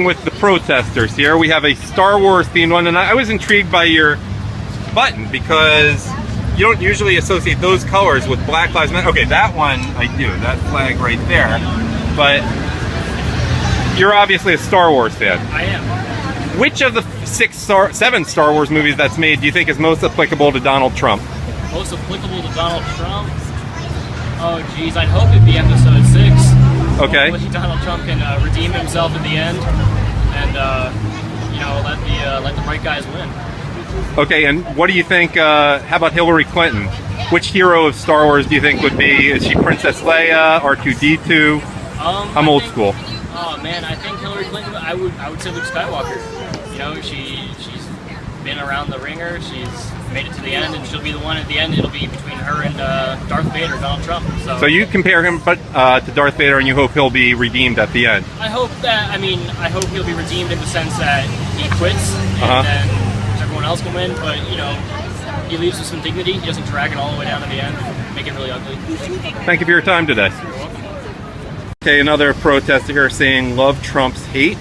With the protesters here, we have a Star Wars themed one, and I was intrigued by your button because you don't usually associate those colors with Black Lives Matter. Okay, that one I do, that flag right there, but you're obviously a Star Wars fan. I am. Which of the seven Star Wars movies that's made do you think is most applicable to Donald Trump? Most applicable to Donald Trump? Oh geez, I'd hope it'd be episode 6. Okay. Hopefully Donald Trump can redeem himself in the end, and you know, let the right guys win. Okay, and what do you think? How about Hillary Clinton? Which hero of Star Wars do you think would be? Is she Princess Leia, R2-D2? I'm old school. Oh man, I think Hillary Clinton. I would say Luke Skywalker. You know, she's been around the ringer. She's made it to the end, and she'll be the one at the end. It'll be between her and Darth Vader, Donald Trump. So you compare him, to Darth Vader, and you hope he'll be redeemed at the end. I hope that. I mean, I hope he'll be redeemed in the sense that he quits, and then everyone else can win. But you know, he leaves with some dignity. He doesn't drag it all the way down to the end, make it really ugly. Thank you for your time today. You're welcome. Okay, another protester here saying "Love Trump's hate."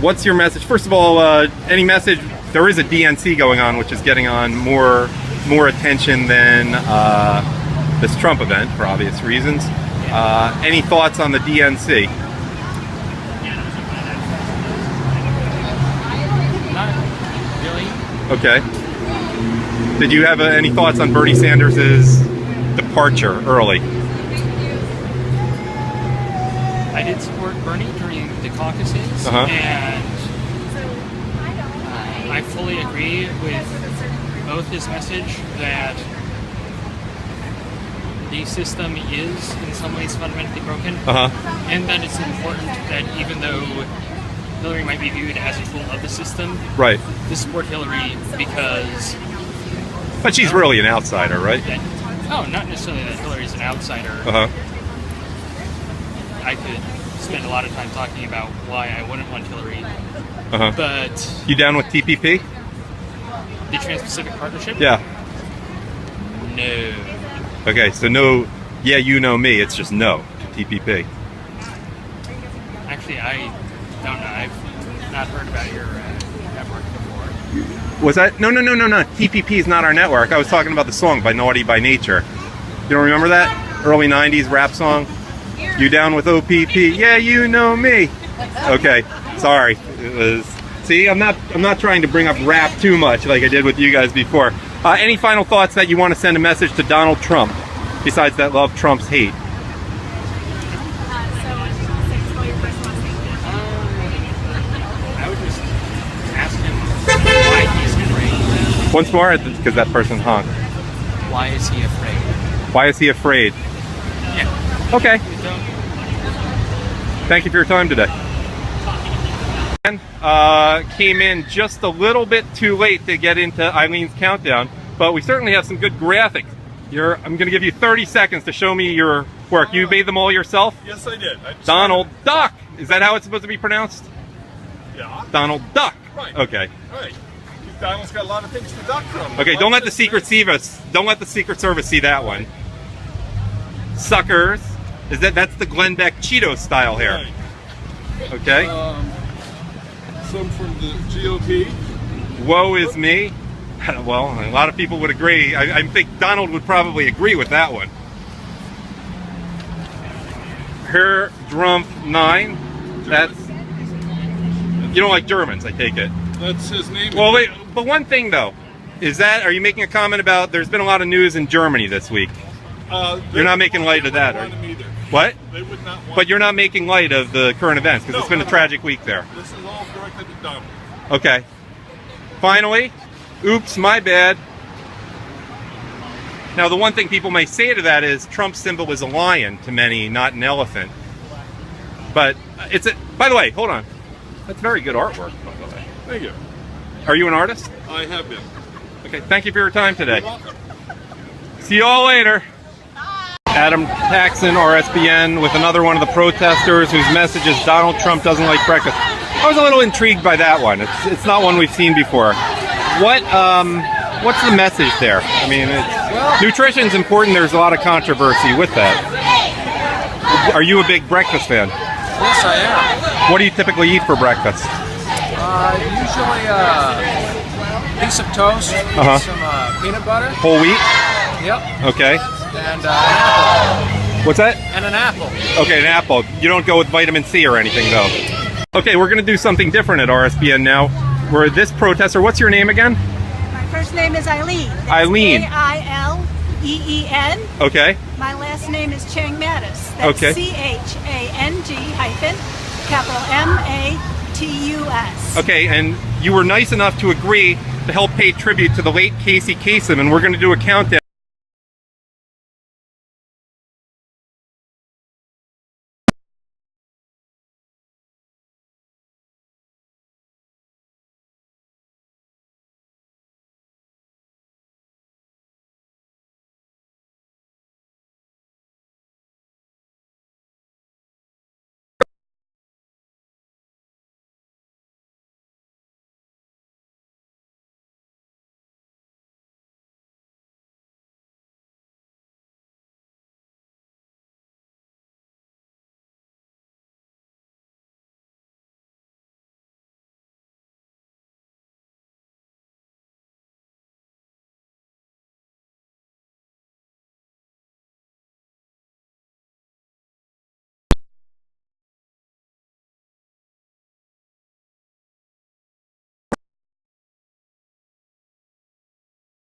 What's your message? First of all, any message? There is a DNC going on, which is getting on more attention than this Trump event for obvious reasons. Any thoughts on the DNC? Not really. Okay. Did you have any thoughts on Bernie Sanders' departure early? I did support Bernie during the caucuses, and I fully agree with both his message that the system is in some ways fundamentally broken, and that it's important that even though Hillary might be viewed as a tool of the system, right, to support Hillary because... But she's really an outsider, right? Oh, not necessarily that Hillary's an outsider. I could spend a lot of time talking about why I wouldn't want Hillary. But you down with TPP? The Trans-Pacific Partnership? Yeah. No. Okay, so no. Yeah, you know me. It's just no to TPP. Actually, I don't know. I've not heard about your network before. Was that? No. TPP is not our network. I was talking about the song by Naughty by Nature. You don't remember that? Early 90s rap song? You down with OPP? Yeah, you know me. Okay, sorry. It was. See, I'm not trying to bring up rap too much like I did with you guys before. Any final thoughts that you want to send a message to Donald Trump besides that love Trump's hate? I would just ask him why he's afraid. Once more, because that person honked. Why is he afraid? Why is he afraid? Yeah. Okay. Thank you for your time today. Came in just a little bit too late to get into Eileen's countdown, but we certainly have some good graphics. I'm going to give you 30 seconds to show me your work. You made them all yourself? Yes, I did. Donald Duck. Is that how it's supposed to be pronounced? Yeah. Donald Duck. Right. Okay. Right. Donald's got a lot of things to duck from. Okay. Don't let the Secret Service. Don't let the Secret Service see that one. Suckers. That's the Glenn Beck Cheeto style here. Right. Okay. Some from the GOP. Woe is me. Well, a lot of people would agree. I think Donald would probably agree with that one. Herr Drumpf 9. That's... You don't like Germans, I take it. That's his name. Well, wait, but one thing though, are you making a comment about there's been a lot of news in Germany this week? You're not making light of that, are you? What? They would not want. But you're not making light of the current events because it's been a tragic week there. This is all directed at Donald. Okay. Finally, oops, my bad. Now, the one thing people may say to that is Trump's symbol is a lion to many, not an elephant. But by the way, hold on. That's very good artwork, by the way. Thank you. Are you an artist? I have been. Okay, thank you for your time today. You're welcome. See you all later. Adam Taxin, RSBN, with another one of the protesters whose message is Donald Trump doesn't like breakfast. I was a little intrigued by that one. It's not one we've seen before. What's the message there? I mean, nutrition's important. There's a lot of controversy with that. Are you a big breakfast fan? Yes, I am. What do you typically eat for breakfast? Usually a piece of toast, some peanut butter. Whole wheat? Yep. Okay. And an apple. What's that? And an apple. Okay, an apple. You don't go with vitamin C or anything, though. Okay, we're going to do something different at RSBN now. We're this protester. What's your name again? My first name is Eileen. Eileen. A-I-L-E-E-N. Okay. My last name is Chang Mattis. That's Okay. C-H-A-N-G hyphen capital M-A-T-U-S. Okay, and you were nice enough to agree to help pay tribute to the late Casey Kasem, and we're going to do a countdown.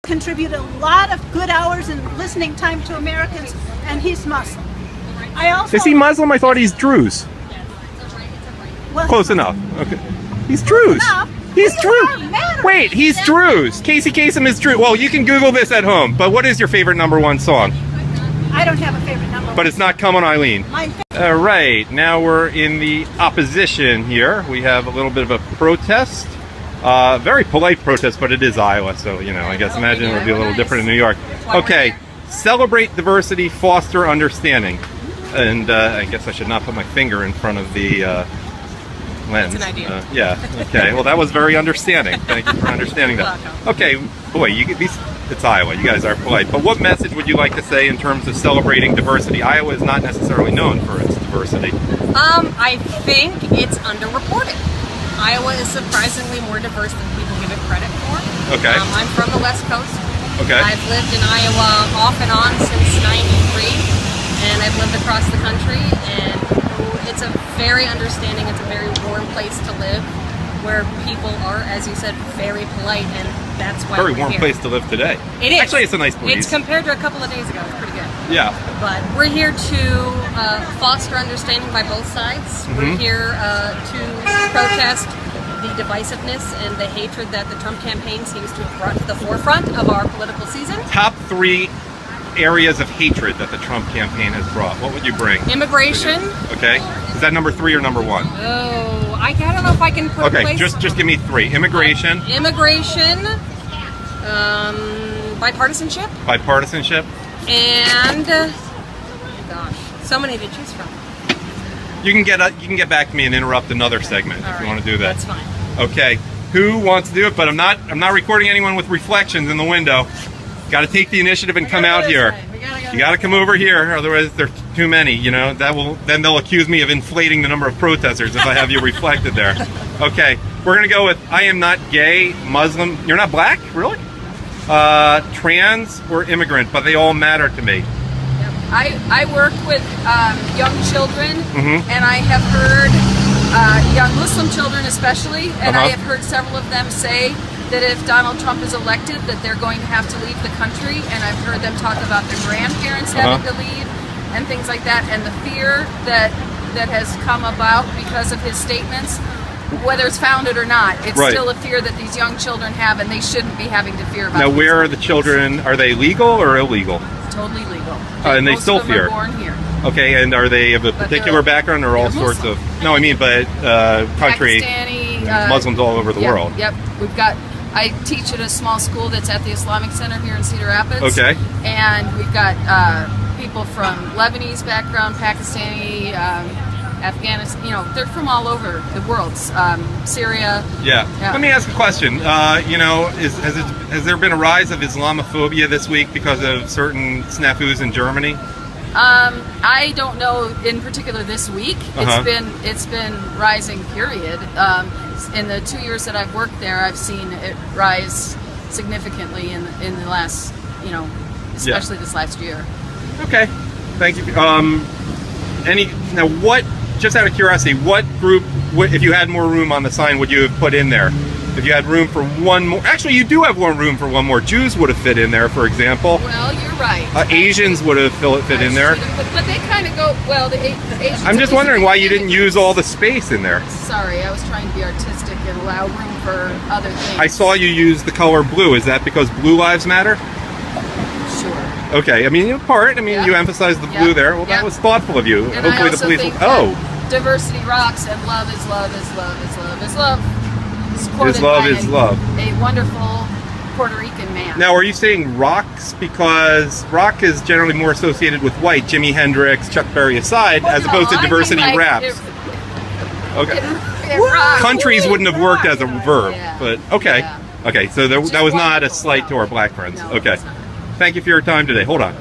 Contribute a lot of good hours and listening time to Americans, and he's Muslim. I also Is he Muslim? I thought he's Druze. well, Close enough. Okay. He's Druze. enough. He's You Druze. are mad. Wait, he's Druze. Casey Kasem is Druze. Well, you can Google this at home, but what is your favorite #1 song? I don't have a favorite number. But it's not Come On Eileen. My All right, now we're in the opposition here. We have a little bit of a protest. Very polite protest, but it is Iowa, so, you know, I guess imagine it would be a little different in New York. Okay, celebrate diversity, foster understanding. And I guess I should not put my finger in front of the lens. That's an idea. Yeah, okay, well that was very understanding. Thank you for understanding that. Okay, boy, it's Iowa, you guys are polite. But what message would you like to say in terms of celebrating diversity? Iowa is not necessarily known for its diversity. I think it's underreported. Iowa is surprisingly more diverse than people give it credit for. Okay. I'm from the West Coast. Okay. I've lived in Iowa off and on since '93, and I've lived across the country, and it's a very understanding, it's a very warm place to live, where people are, as you said, very polite, and that's why Very we're warm here. place to live today. It is. Actually, it's a nice breeze. It's compared to a couple of days ago, it's pretty good. Yeah. But we're here to foster understanding by both sides. We're here to protest the divisiveness and the hatred that the Trump campaign seems to have brought to the forefront of our political season. Top 3 areas of hatred that the Trump campaign has brought. What would you bring? Immigration. Okay. Is that #3 or #1? Oh, I don't know if I can put Okay, place. just give me 3. Immigration. Immigration. Bipartisanship. Bipartisanship. And gosh, so many to choose from. You can get back to me and interrupt another segment if you want to do that. That's fine. Okay. Who wants to do it? But I'm not recording anyone with reflections in the window. Got to take the initiative and come out here. You got to come over here, otherwise there's too many. You know then they'll accuse me of inflating the number of protesters if I have you reflected there. Okay. We're gonna go with I am not gay, Muslim. You're not black, really? Trans or immigrant, but they all matter to me. I work with young children, and I have heard young Muslim children especially, and I have heard several of them say that if Donald Trump is elected, that they're going to have to leave the country, and I've heard them talk about their grandparents having to leave and things like that, and the fear that has come about because of his statements, whether it's founded or not, it's still a fear that these young children have, and they shouldn't be having to fear about. Now, where are the children? Are they legal or illegal? Totally legal. And they Most still of them fear. Are born here. Okay, and are they of a particular background or all sorts Muslim. of? No, I mean, but country Pakistani, Muslims all over the world. Yep, we've got. I teach at a small school that's at the Islamic Center here in Cedar Rapids. Okay. And we've got people from Lebanese background, Pakistani, Afghanistan. You know, they're from all over the world. Syria. Yeah. Let me ask a question. You know, has there been a rise of Islamophobia this week because of certain snafus in Germany? I don't know in particular this week. It's been rising, period. In the 2 years that I've worked there, I've seen it rise significantly in the last, especially this last year. Okay, thank you. Now what, just out of curiosity, what group, if you had more room on the sign, would you have put in there? If you had room for one more, actually you do have more room for one more. Jews would have fit in there, for example. Well, you're right. Asians would have fit in there. But they kind of go, well, the Asians... I'm just wondering why you didn't use all the space in there. Sorry, I was trying to be artistic and allow room for other things. I saw you use the color blue. Is that because Blue Lives Matter? Sure. Okay, I mean, you emphasized the blue there. Well, that was thoughtful of you. And hopefully I also the police think will... that diversity rocks, and love is love is love is love is love. Is love is love. A wonderful Puerto Rican man. Now, are you saying rocks because rock is generally more associated with white, Jimi Hendrix, Chuck Berry aside, as opposed to diversity raps? Okay. Countries wouldn't have worked as a verb, but okay. Okay, so that was not a slight to our black friends. No, okay. Thank you for your time today. Hold on.